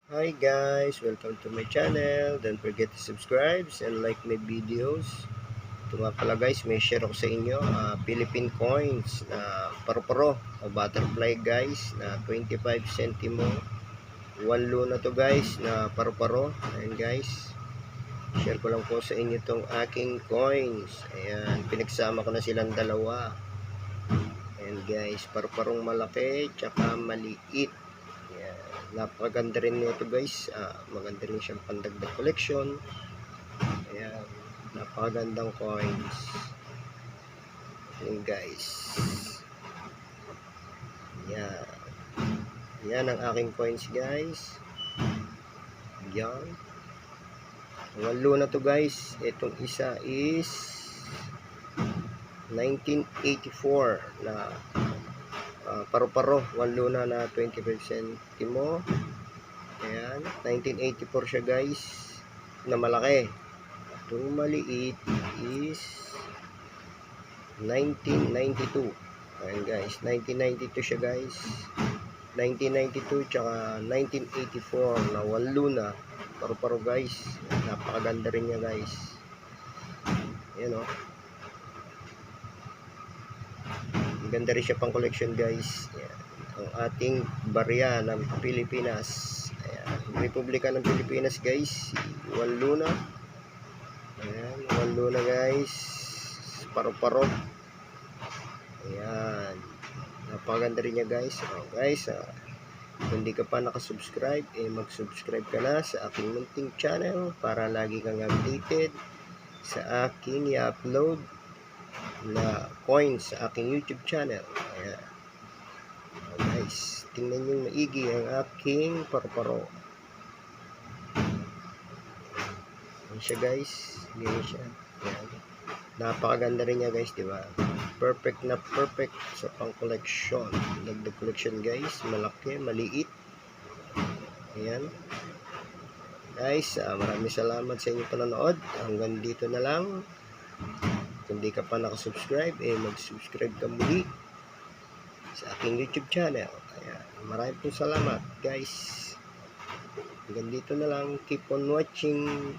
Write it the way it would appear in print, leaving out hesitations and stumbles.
Hi guys, welcome to my channel. Don't forget to subscribe and like my videos. Ito nga pala guys, may share ako sa inyo Philippine coins na paru-paro o butterfly guys na 25 centimo. 1 luna to guys na paru-paro. Ayan guys, share ko lang po sa inyo tong aking coins. Ayan, pinagsama ko na silang dalawa. Ayan guys, paru-parong malaki tsaka maliit. Ayan, napakaganda rin nito guys. Maganda rin siyang pandagdag collection. Ayan, napakagandang coins. Ayan guys. Ayan. Ayan ang aking coins guys. Ayan. Walo na to guys. Itong isa is 1984 na paru-paro. Walo na 25 centimo. Ayan, 1984 siya guys, na malaki. Itong maliit is 1992. Ayan guys, 1992 siya guys. 1992 tsaka 1984 na 1 luna. Paru-paro guys. Napakaganda rin niya guys. Ayan o. Ganda rin siya pang collection guys. Ayan. Ang ating barya ng Pilipinas. Ayan. Republika ng Pilipinas guys. 1 luna. Ayan. 1 luna guys. Paru-paro. Ayan. Napakaganda rin niya guys. Guys, kung hindi ka pa nakasubscribe, mag-subscribe ka na sa aking munting channel para lagi kang updated sa aking i-upload na coins sa aking YouTube channel. Ayan. Guys, tingnan nyo maigi ang aking paru-paro. Ayan siya guys. Ganyan siya. Ayan. Napakaganda rin niya guys, diba? Perfect na perfect sa pang collection. Dagdag collection guys. Malaki, maliit. Ayan. Guys, maraming salamat sa inyong panonood. Hanggang dito na lang. Kung di ka pa nakasubscribe, mag-subscribe ka muli sa aking YouTube channel. Ayan. Maraming salamat guys. Hanggang dito na lang. Keep on watching.